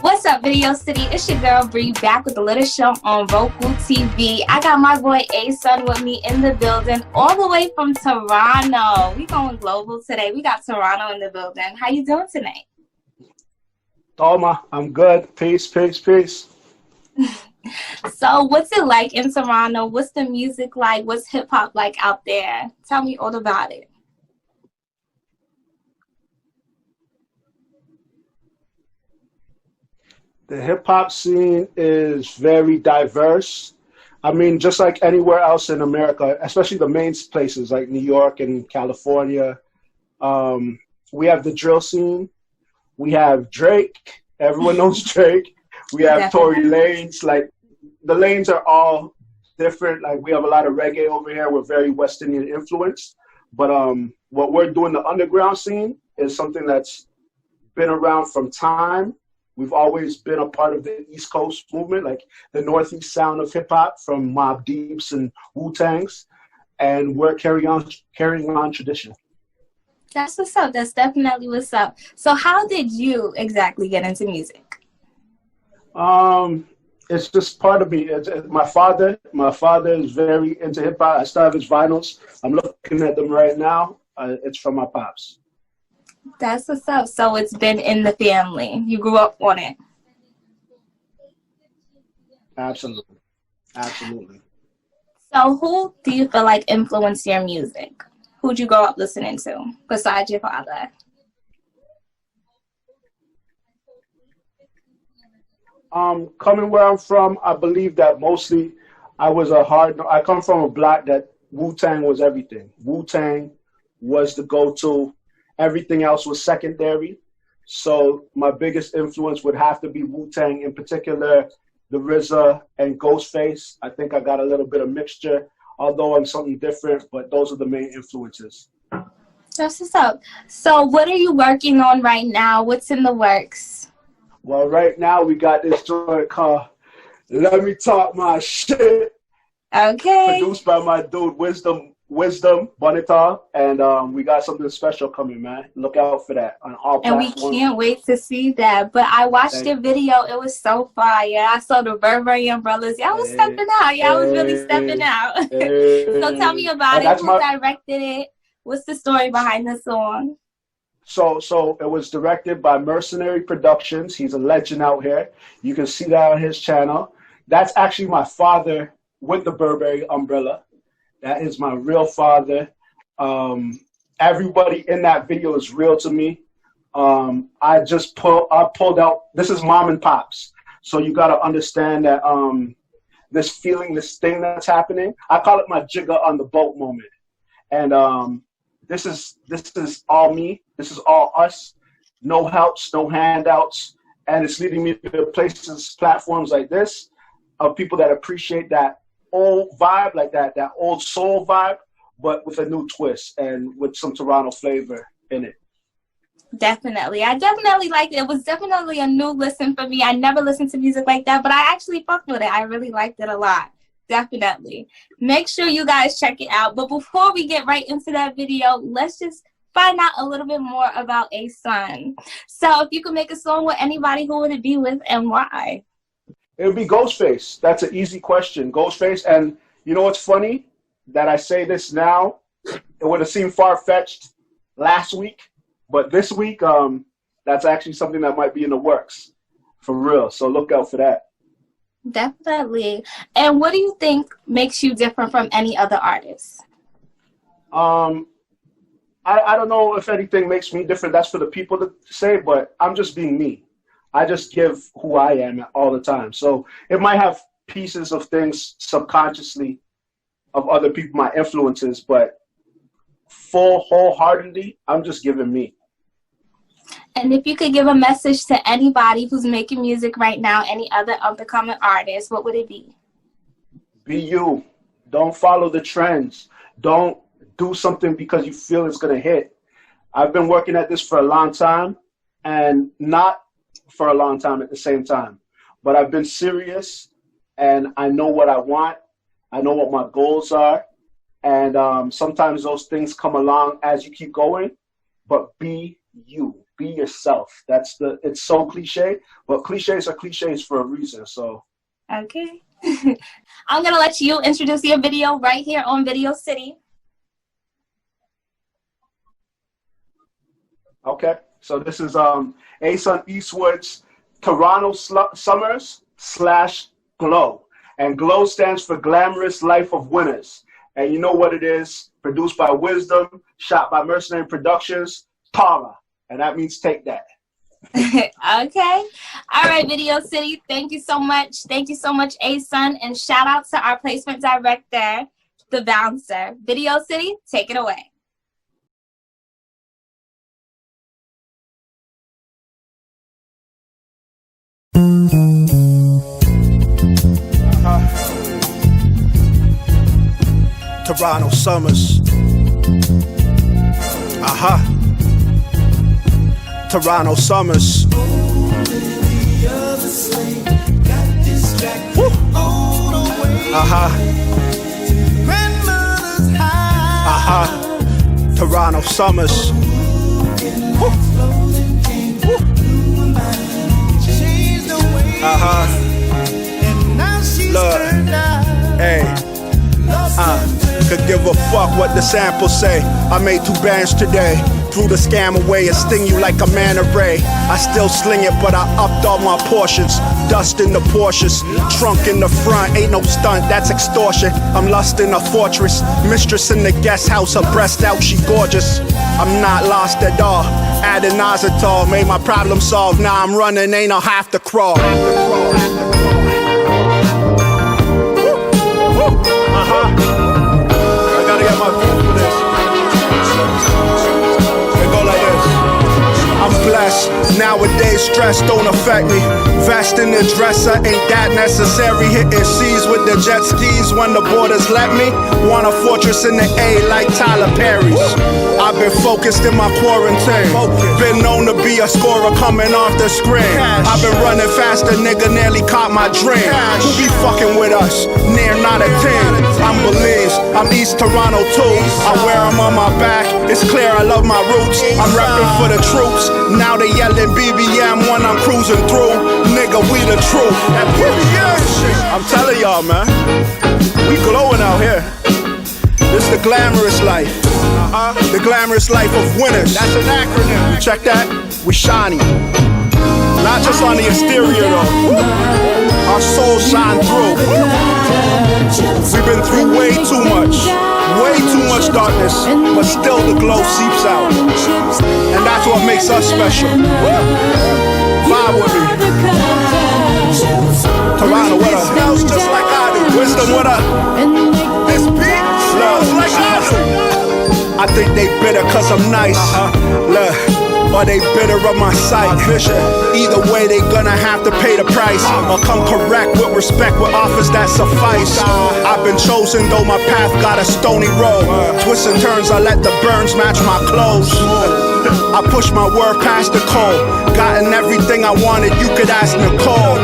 What's up, Video City? It's your girl Bree back with a little show on Roku TV. I got my boy Asun with me in the building, all the way from Toronto. We going global today. We got Toronto in the building. How you doing tonight? Toma, I'm good. Peace, peace, peace. So, what's it like in Toronto? What's the music like? What's hip hop like out there? Tell me all about it. The hip hop scene is very diverse. I mean, just like anywhere else in America, especially the main places like New York and California. We have the drill scene. We have Drake. Everyone knows Drake. We have Tory Lanez. Like, the lanes are all different. Like, we have a lot of reggae over here. We're very West Indian influenced. But what we're doing, the underground scene, is something that's been around from time. We've always been a part of the East Coast movement, like the Northeast sound of hip hop from Mobb Deeps and Wu-Tangs, and we're carrying on tradition. That's what's up. That's definitely what's up. So, how did you exactly get into music? It's just part of me. My father is very into hip hop. I still have his vinyls. I'm looking at them right now. It's from my pops. That's what's up. So it's been in the family. You grew up on it. Absolutely. Absolutely. So who do you feel like influenced your music? Who'd you grow up listening to besides your father? Coming where I'm from, I believe that mostly I come from a block that Wu-Tang was everything. Wu-Tang was the go-to. Everything else was secondary. So my biggest influence would have to be Wu-Tang, in particular, the RZA and Ghostface. I think I got a little bit of mixture, although I'm something different, but those are the main influences. That's what's up. So what are you working on right now? What's in the works? Well, right now we got this joint called Let Me Talk My Shit. Okay. Produced by my dude, Wisdom Bonita, and we got something special coming, man. Look out for that on all platforms. And we can't wait to see that. But I watched your video. It was so fire. I saw the Burberry umbrellas. Y'all was stepping out. Y'all was really stepping out. So tell me about it. Who directed it? What's the story behind the song? So it was directed by Mercenary Productions. He's a legend out here. You can see that on his channel. That's actually my father with the Burberry umbrella. That is my real father. Everybody in that video is real to me. I pulled out, this is mom and pops. So you got to understand that this thing that's happening, I call it my jigger on the boat moment. And this is all me. This is all us. No helps, no handouts. And it's leading me to places, platforms like this, of people that appreciate that old vibe, like that old soul vibe, but with a new twist and with some Toronto flavor in it. Definitely. I definitely liked it. It was definitely a new listen for me. I never listened to music like that, but I actually fucked with it. I really liked it a lot. Definitely. Make sure you guys check it out. But before we get right into that video, let's just find out a little bit more about Asun. So if you could make a song with anybody, who would it be with and why? It would be Ghostface. That's an easy question. Ghostface. And you know what's funny? That I say this now, it would have seemed far-fetched last week. But this week, that's actually something that might be in the works. For real. So look out for that. Definitely. And what do you think makes you different from any other artists? I don't know if anything makes me different. That's for the people to say, but I'm just being me. I just give who I am all the time. So it might have pieces of things subconsciously of other people, my influences, but wholeheartedly, I'm just giving me. And if you could give a message to anybody who's making music right now, any other up-and-coming artists, what would it be? Be you. Don't follow the trends. Don't do something because you feel it's going to hit. I've been working at this for a long time, and not for a long time at the same time. But I've been serious, and I know what I want. I know what my goals are. And sometimes those things come along as you keep going. But be you. be yourself. It's so cliche, but cliches are cliches for a reason. So okay. I'm gonna let you introduce your video right here on Video City. Okay, so this is Asun Eastwood's Toronto Summers / Glow, and Glow stands for Glamorous Life of Winners. And you know what it is? Produced by Wisdom, shot by Mercenary Productions, Tara, and that means take that. Okay. All right, Video City. Thank you so much. Thank you so much, Asun, and shout out to our placement director, the bouncer. Video City, take it away. Toronto Summers. Toronto Summers. Toronto Summers. Look, hey. Could give a fuck what the samples say. I made 2 bands today. Threw the scam away and sting you like a manta ray. I still sling it, but I upped all my portions. Dust in the Porsches, trunk in the front. Ain't no stunt, that's extortion. I'm lusting a fortress. Mistress in the guest house, her breast out, she gorgeous. I'm not lost at all. Added Nazatol, made my problem solved. Now I'm running, ain't no have to crawl. I gotta get my food for this. It go like this. I'm blessed. Nowadays stress don't affect me. Vest in the dresser, ain't that necessary. Hitting seas with the jet skis when the borders let me. Want a fortress in the A like Tyler Perry's. I've been focused in my quarantine. Been known to be a scorer coming off the screen. I've been running faster, nigga nearly caught my dream. Who be fucking with us? Near not a team. I'm Belize, I'm East Toronto too. I wear them on my back, it's clear I love my roots. I'm repping for the troops, now they yelling BBM when I'm cruising through. Nigga, we the truth. That BBM shit. I'm telling y'all, man, we glowing out here. This the glamorous life. The glamorous life of winners. That's an acronym. You check that? We shiny. Not just on the exterior though. Our souls shine through. We've been through way too much darkness, but still the glow seeps out. And that's what makes us special. Vibe with me. Toronto, what up? Smells just like I do. Wisdom, what up? This beat smells like I do. I think they bitter cause I'm nice. Look. Or they bitter of my sight. Either way, they gonna have to pay the price. Or come correct with respect with offers that suffice. I've been chosen, though my path got a stony road. Twists and turns, I let the burns match my clothes. I push my word past the cold. Gotten everything I wanted, you could ask Nicole.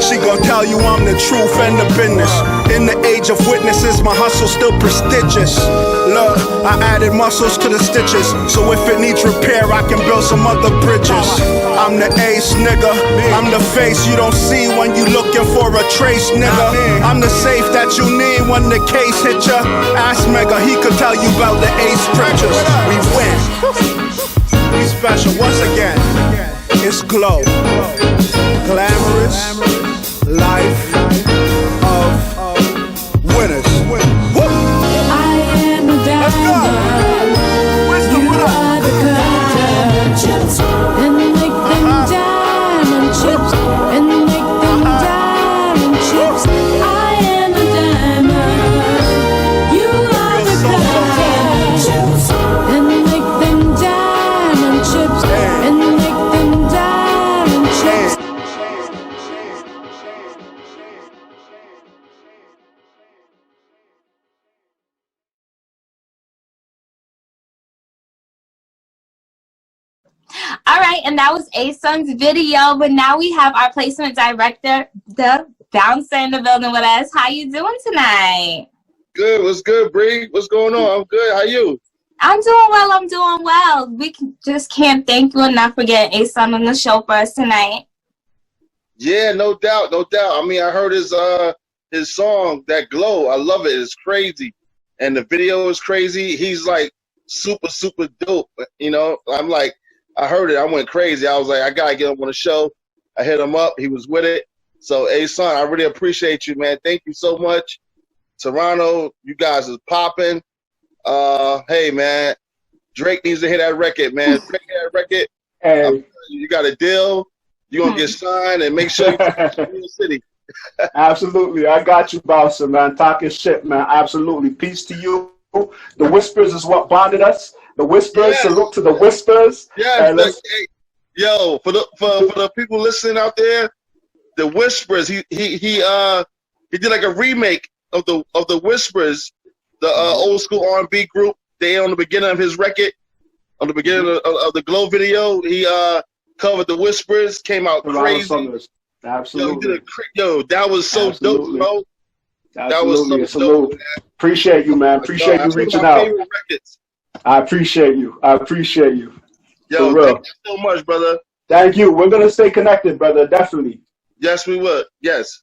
She gon' tell you I'm the truth and the business. In the age of witnesses, my hustle's still prestigious. Look, I added muscles to the stitches, so if it needs repair, I can build some other bridges. I'm the ace, nigga. I'm the face you don't see when you looking for a trace, nigga. I'm the safe that you need when the case hit ya. Ask Mega, he could tell you about the ace stretchers. We win. We special once again. It's Glow. Glamorous life of winners. I am a diamond. Wisdom, what up? Chips and make them diamond chips and make them diamond chips. I am a diamond. You are the chips and make them diamond chips and make them diamond chips. All right, and that was Asun's video, but now we have our placement director, the bouncer, in the building with us. How you doing tonight? Good. What's good, Bree? What's going on? I'm good. How you? I'm doing well. I'm doing well. Just can't thank you enough for getting Asun on the show for us tonight. Yeah, no doubt, no doubt. I mean, I heard his song, That Glow. I love it. It's crazy. And the video is crazy. He's like super, super dope. You know, I'm like, I heard it. I went crazy. I was like, I got to get him on the show. I hit him up. He was with it. So, Asun, I really appreciate you, man. Thank you so much. Toronto, you guys is popping. Hey, man, Drake needs to hit that record, man. Drake hit that record. Hey. You got a deal. You're going to get signed and make sure you get in the city. Absolutely. I got you, Bouncer, man. Talking shit, man. Absolutely. Peace to you. The Whispers is what bonded us. The Whispers. Yes. Salute to the Whispers. Yes. Hey, yo, for the people listening out there, the Whispers, he did like a remake of the Whispers, the old school R&B group. They on the beginning of his record, on the beginning of the Glow video, he covered the Whispers, came out crazy. Absolutely. Yo, that was so dope, bro. That was so dope, man. Appreciate you, man. Appreciate you reaching out. I appreciate you. Yo, thank you so much, brother. Thank you. We're gonna stay connected, brother. Definitely. Yes, we would. Yes.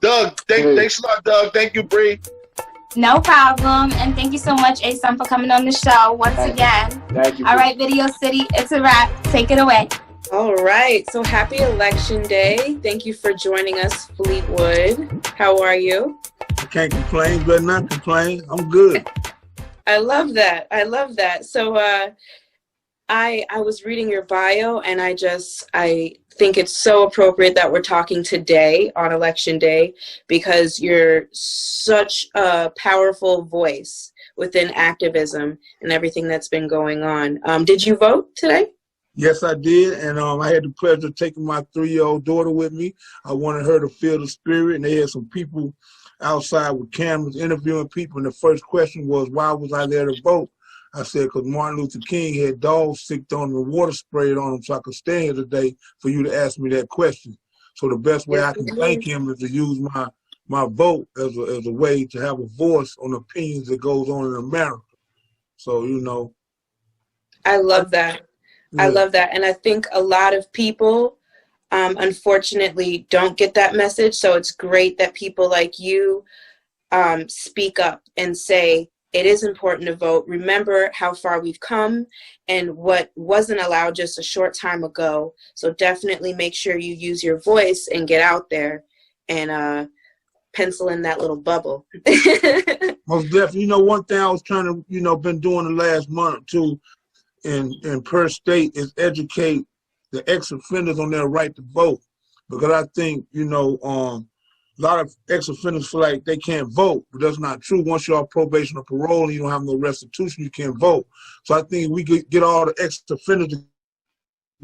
Doug, thanks a lot, Doug. Thank you, Bree. No problem. And thank you so much, Asun, for coming on the show once again. Thank you. All right, Video City, it's a wrap. Take it away. All right. So happy Election Day. Thank you for joining us, Fleetwood. How are you? I can't complain, but not complain. I'm good. I love that. I love that. So I was reading your bio, and I think it's so appropriate that we're talking today on Election Day, because you're such a powerful voice within activism and everything that's been going on. Did you vote today? Yes, I did, and I had the pleasure of taking my 3-year-old daughter with me. I wanted her to feel the spirit, and they had some people outside with cameras interviewing people, and the first question was, why was I there to vote? I said, because Martin Luther King had dogs sicked on him and water sprayed on him, so I could stand here today for you to ask me that question. So the best way I can thank him is to use my vote as a way to have a voice on opinions that goes on in America. So, you know. I love that. Yeah. I love that. And I think a lot of people, unfortunately, don't get that message. So it's great that people like you speak up and say, it is important to vote. Remember how far we've come and what wasn't allowed just a short time ago. So definitely make sure you use your voice and get out there and pencil in that little bubble. Most definitely. You know, one thing I was trying to, been doing the last month or two in per state is educate the ex-offenders on their right to vote. Because I think, a lot of ex-offenders feel like they can't vote, but that's not true. Once you're on probation or parole and you don't have no restitution, you can't vote. So I think we could get all the ex-offenders to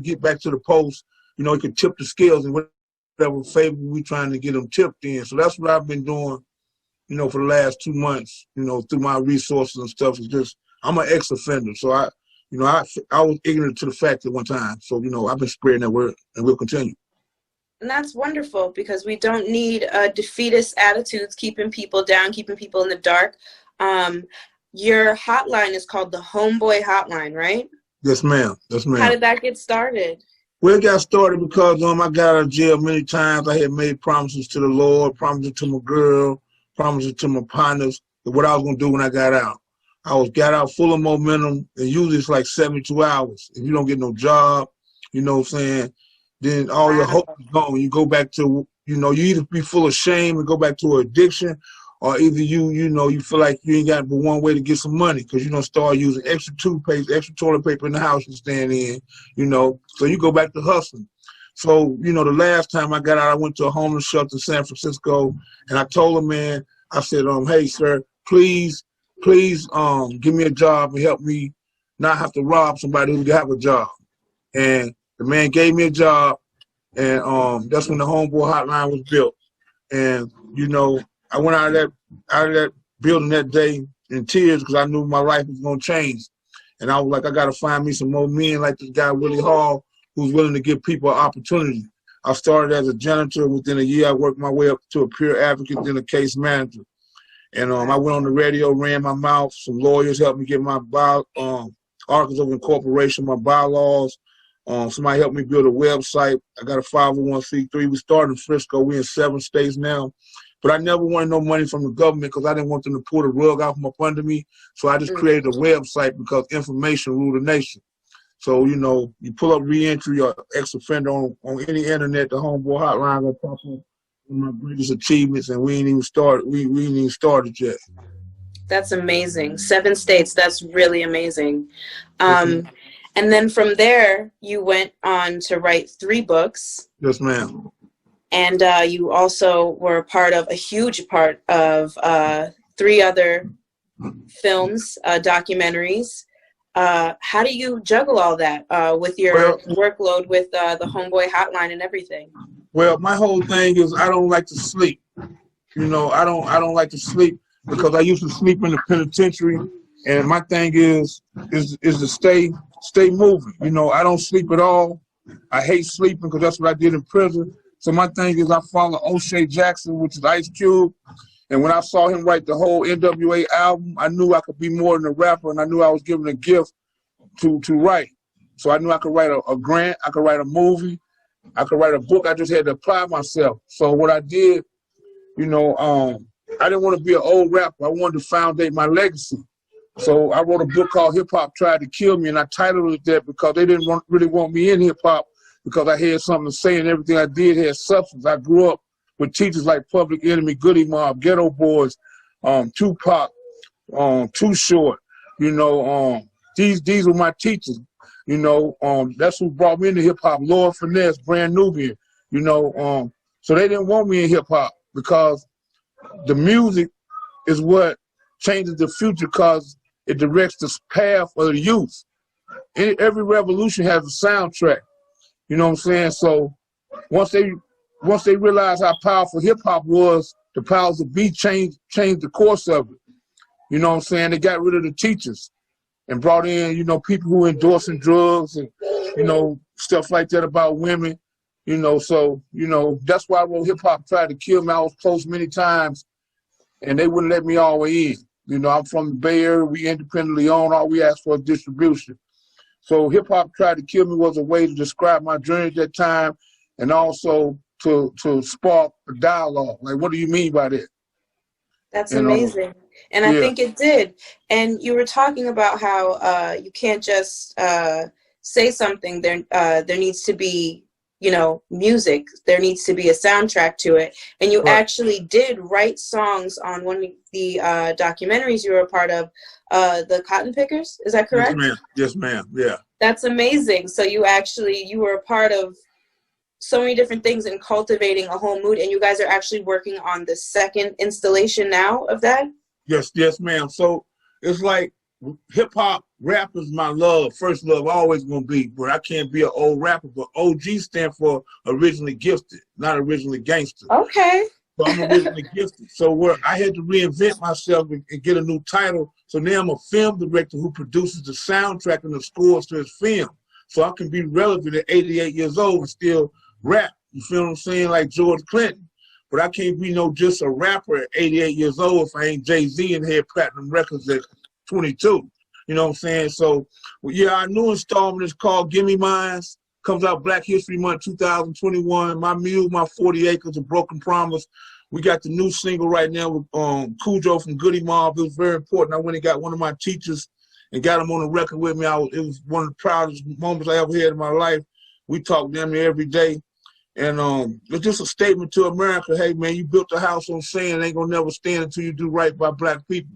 get back to the polls. It could tip the scales and whatever favor we're trying to get them tipped in. So that's what I've been doing, for the last 2 months, through my resources and stuff. It's just, I'm an ex-offender. So I was ignorant to the fact at one time. So, I've been spreading that word and we'll continue. And that's wonderful, because we don't need defeatist attitudes keeping people down, keeping people in the dark. Your hotline is called the Homeboy Hotline, right? Yes, ma'am. Yes, ma'am. How did that get started? Well, it got started because I got out of jail many times. I had made promises to the Lord, promises to my girl, promises to my partners of what I was going to do when I got out. Got out full of momentum, and usually it's like 72 hours. If you don't get no job, you know what I'm saying, then all your hope is gone. You go back to, you either be full of shame and go back to an addiction, or either you feel like you ain't got but one way to get some money, because you don't start using extra toothpaste, extra toilet paper in the house you stand in, so you go back to hustling. So, the last time I got out, I went to a homeless shelter in San Francisco, and I told the man, I said, hey, sir, please, give me a job and help me not have to rob somebody who have a job. And the man gave me a job, and that's when the Homeboy Hotline was built. And, I went out of that building that day in tears, because I knew my life was going to change. And I was like, I got to find me some more men like this guy, Willie Hall, who's willing to give people an opportunity. I started as a janitor. Within a year, I worked my way up to a peer advocate, then a case manager. And I went on the radio, ran my mouth. Some lawyers helped me get my articles of incorporation, my bylaws. Somebody helped me build a website. I got a 501c3. We started in Frisco. We're in 7 states now. But I never wanted no money from the government because I didn't want them to pull the rug out from up under me. So I just created a website because information rule the nation. So, you know, you pull up reentry or ex-offender on any internet, the homeboy hotline will pop up with my greatest achievements, and we ain't even started. We ain't even started yet. That's amazing. 7 states. That's really amazing. And then from there, you went on to write 3 books. Yes, ma'am. And you also were a huge part of 3 other films, documentaries. How do you juggle all that with your workload with the Homeboy Hotline and everything? Well, my whole thing is I don't like to sleep. You know, I don't like to sleep because I used to sleep in the penitentiary, and my thing is to stay moving. You know, I don't sleep at all. I hate sleeping because that's what I did in prison. So my thing is I follow O'Shea Jackson, which is Ice Cube. And when I saw him write the whole NWA album, I knew I could be more than a rapper, and I knew I was given a gift to write. So I knew I could write a grant, I could write a movie, I could write a book. I just had to apply myself. So what I did, you know, I didn't want to be an old rapper. I wanted to foundate my legacy. So I wrote a book called Hip Hop Tried to Kill Me, and I titled it that because they didn't really want me in hip hop because I had something to say and everything I did had substance. I grew up with teachers like Public Enemy, Goody Mob, Ghetto Boys, Tupac, Too Short. You know, these were my teachers. You know, that's who brought me into hip hop. Lord Finesse, Brand Nubian. You know, so they didn't want me in hip hop because the music is what changes the future because it directs the path of the youth. Every revolution has a soundtrack. You know what I'm saying? So once they realized how powerful hip hop was, the powers of beat changed the course of it. You know what I'm saying? They got rid of the teachers and brought in, you know, people who endorsing drugs and, you know, stuff like that about women. You know, so, you know, that's why I wrote Hip Hop Tried to Kill Me. I was close many times and they wouldn't let me all the way in. You know, I'm from the Bay Area. We independently own. All we asked for is distribution. So Hip Hop Tried to Kill Me was a way to describe my journey at that time and also to spark a dialogue. Like, what do you mean by that? That's amazing. And I think it did. And you were talking about how you can't just say something. There needs to be, you know, music. There needs to be a soundtrack to it. And you actually did write songs on one of the documentaries you were a part of, the Cotton Pickers. Is that correct? Yes, ma'am. Yes, ma'am. Yeah. That's amazing. So you were a part of so many different things and cultivating a whole mood. And you guys are actually working on the 2nd installation now of that? Yes, ma'am. So it's like hip hop, rap is my love, first love, always gonna be. But I can't be an old rapper. But OG stand for originally gifted, not originally gangster. Okay. So I'm originally gifted. So where I had to reinvent myself and get a new title. So now I'm a film director who produces the soundtrack and the scores to his film. So I can be relevant at 88 years old and still rap. You feel what I'm saying? Like George Clinton. But I can't be just a rapper at 88 years old if I ain't Jay-Z and had platinum records at 22. You know what I'm saying? So, yeah, our new installment is called Gimme Mines. Comes out Black History Month 2021. My Mule, My 40 Acres, A Broken Promise. We got the new single right now with Cujo from Goody Mob. It was very important. I went and got one of my teachers and got him on the record with me. It was one of the proudest moments I ever had in my life. We talk damn near every day. And it's just a statement to America. Hey, man, you built a house on sand. It ain't going to never stand until you do right by black people.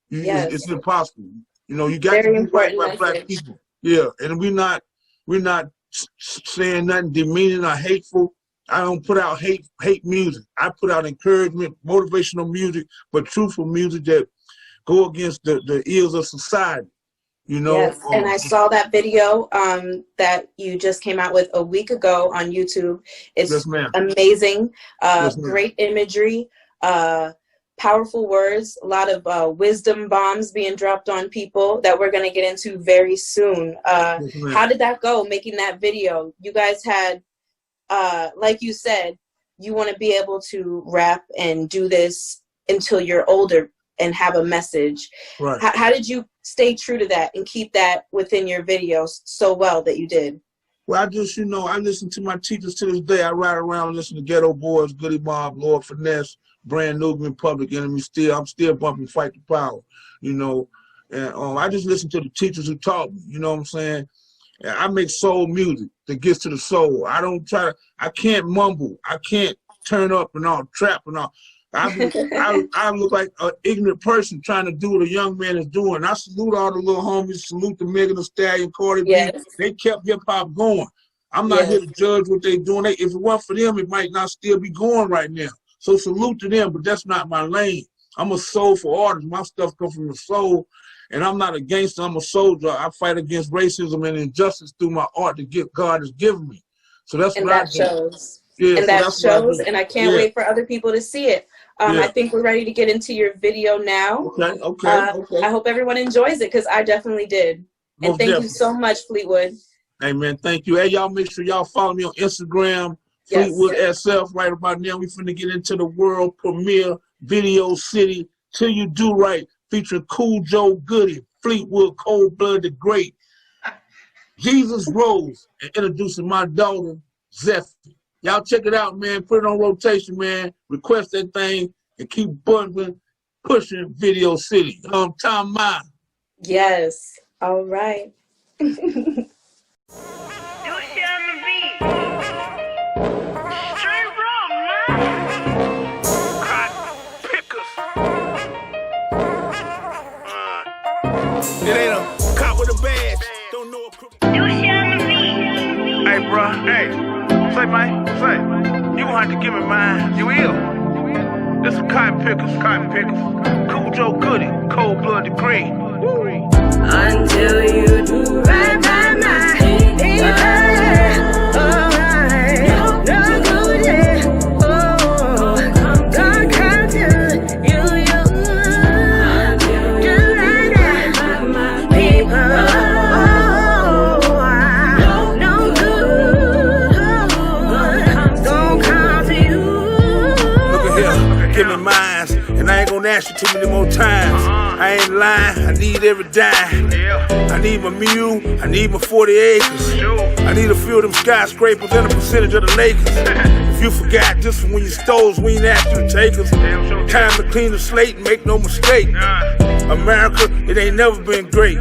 It's impossible. You know, you got to do right by black people. Yeah, and we're not saying nothing demeaning or hateful. I don't put out hate music. I put out encouragement, motivational music, but truthful music that go against the ills of society. You know, yes, and I saw that video that you just came out with a week ago on YouTube. It's amazing, great imagery, powerful words, a lot of wisdom bombs being dropped on people that we're going to get into very soon. How did that go, making that video? You guys had, like you said, you want to be able to rap and do this until you're older and have a message. Right. How did you stay true to that and keep that within your videos so well that you did? Well, I just, I listen to my teachers to this day. I ride around and listen to Ghetto Boys, Goody Mob, Lord Finesse, Brand New, Public Enemy. I'm still bumping Fight the Power, And I just listen to the teachers who taught me, you know what I'm saying? And I make soul music that gets to the soul. I can't mumble. I can't turn up and all, trap and all. I look like an ignorant person trying to do what a young man is doing. I salute all the little homies, salute the Megan Thee Stallion, Cardi B. They kept hip hop going. I'm not here to judge what they're doing. If it weren't for them, it might not still be going right now. So salute to them, but that's not my lane. I'm a soulful artist. My stuff comes from the soul, and I'm not a gangster. I'm a soldier. I fight against racism and injustice through my art that God has given me. So that's what I do. Shows. Yeah, and that shows, and I can't wait for other people to see it. I think we're ready to get into your video now. Okay. I hope everyone enjoys it, because I definitely did. And thank you so much, Fleetwood. Hey, man, thank you. Hey, y'all make sure y'all follow me on Instagram, Fleetwood SF. Right about now, we finna get into the world premiere Video City, Till You Do Right, featuring Cool Joe Goody, Fleetwood, Cold Blooded Great, Jesus Rose, and introducing my daughter, Zephyr. Y'all check it out, man. Put it on rotation, man. Request that thing and keep bundling, pushing Video City. Time mine. Yes. All right. It ain't a cop with a badge. Don't know a Hey, bro. Hey. Say, man. Say. You gonna have to give me mine. You will. This some cotton pickers. Cool Joe Goody. Cold blooded green. Until you do right by my Give me mines, and I ain't gonna ask you too many more times. I ain't lying, I need every dime. I need my mule, I need my 40 acres. I need a few of them skyscrapers and a percentage of the Lakers. If you forgot this from when you stole, we ain't asked you to take us. Time to clean the slate and make no mistake. America, it ain't never been great.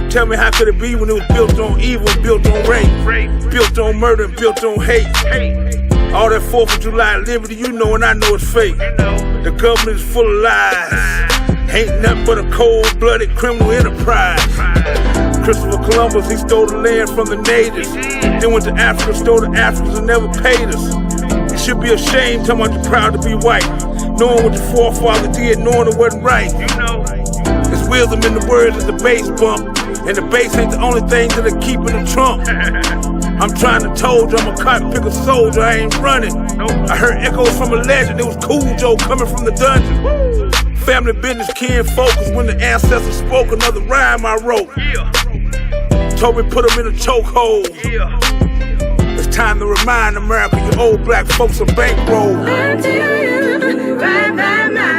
Tell me, how could it be when it was built on evil and built on rape? Built on murder and built on hate. All that 4th of July liberty, you know, and I know it's fake. The government is full of lies. Ain't nothing but a cold-blooded criminal enterprise. Christopher Columbus, he stole the land from the natives. Then went to Africa, stole the Africans and never paid us. You should be ashamed, talking about you're proud to be white. Knowing what your forefather did, knowing it wasn't right. There's wisdom in the words of the bass bump. And the bass ain't the only thing that'll keep in the trunk. I'm trying to told you I'm a cotton picker soldier, I ain't running. I heard echoes from a legend, it was Cool Joe coming from the dungeon. Family business, kin focus, when the ancestors spoke, another rhyme I wrote. Told me put them in a chokehold. It's time to remind America, you old black folks are bankroll. Until you right by my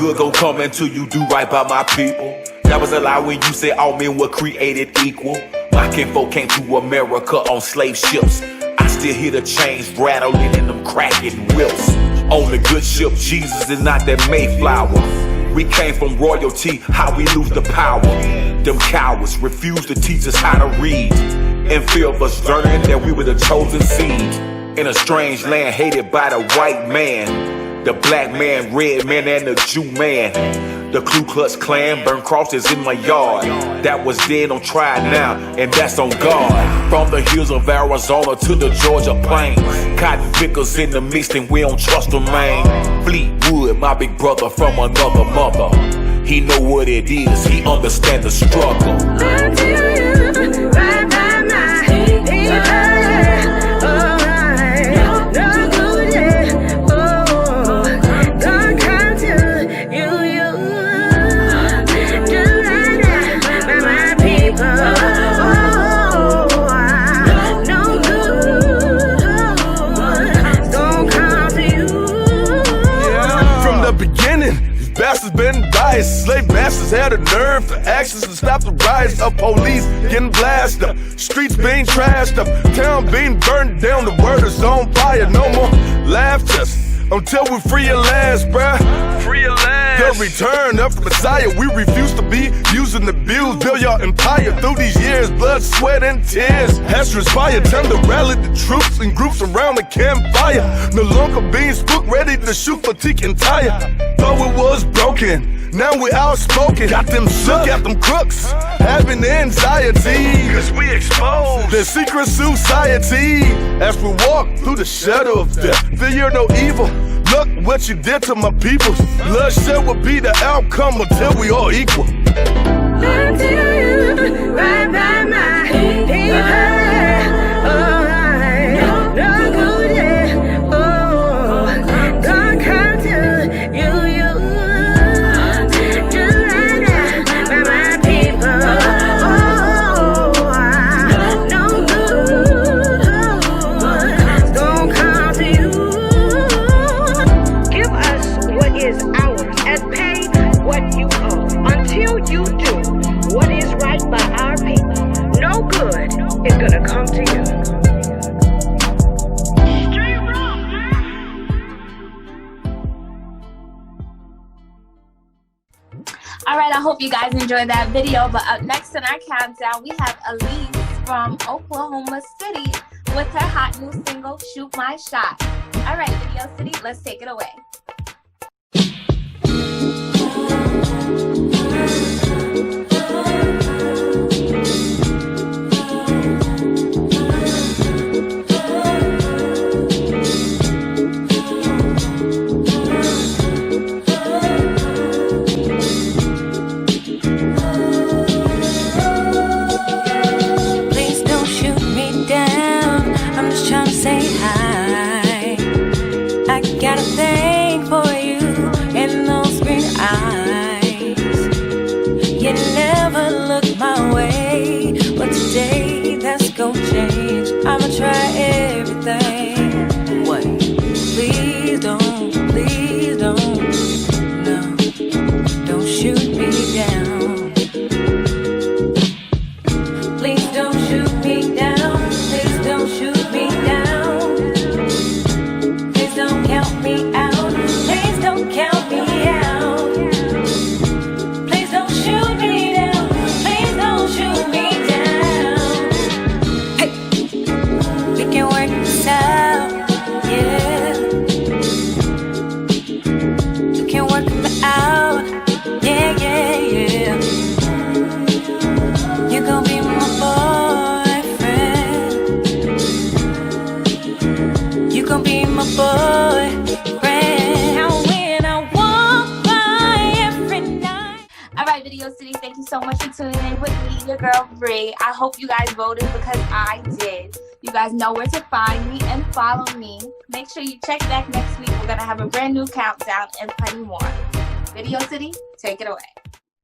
good gon' come until you do right by my people. That was a lie when you said all men were created equal. My kinfolk came to America on slave ships. I still hear the chains rattling and them cracking whips. On the good ship, Jesus is not that Mayflower. We came from royalty, how we lose the power. Them cowards refuse to teach us how to read. And fear of us learning that we were the chosen seed. In a strange land hated by the white man. The black man, red man, and the Jew man. The Ku Klux Klan burned crosses in my yard. That was then on trial now, and that's on guard. From the hills of Arizona to the Georgia plains. Cotton pickers in the mix and we don't trust them, man. Fleetwood, my big brother from another mother. He know what it is, he understand the struggle. Until you right by my had the nerve to access and stop the rise of police getting blasted up, streets being trashed up, town being burned down, the word is on fire. No more laughter until we free at last, bruh. Free at last. The return of the Messiah. We refuse to be used and abused. Build your empire through these years, blood, sweat, and tears. Has transpired. Time to rally the troops in groups around the campfire. No longer being spooked, ready to shoot, fatigue and tire. Thought it was broken, now we outspoken. Got them shook, got them crooks having anxiety, cause we exposed the secret society. As we walk through the shadow of death, fear no evil. Look what you did to my people. Bloodshed will be the outcome until we all equal. Until you right by my people. No good, yeah. Oh, don't come to you. Just right now by my people. No good, don't come to you. Give us what is ours and pay what you owe. Until you do what is right by our people, no good is gonna come to you. All right, I hope you guys enjoyed that video. But up next in our countdown, we have Alyse from Oklahoma City with her hot new single, Shoot My Shot. All right, Video City, let's take it away. Please don't shoot me down. I'm just trying to say hi. I got a thing for you in those green eyes. You never look my way, but today that's gonna change. I'ma try everything. What? Please don't, no, don't shoot me down. Please don't shoot me down. Please don't shoot me down. Please don't count me out. Please don't count me out. Please don't shoot me down. Please don't shoot me down. Hey, we can work this out. Yeah, you can work me out. Yeah, yeah, yeah. You gon' be my boyfriend. You gon' be my boyfriend. Now when I walk by every night. All right, Video City, thank you so much for tuning in with me, your girl Bree. I hope you guys voted because I did. You guys know where to find me and follow me. Make sure you check back next week. We're gonna have a brand new countdown and plenty more. Video City, take it away.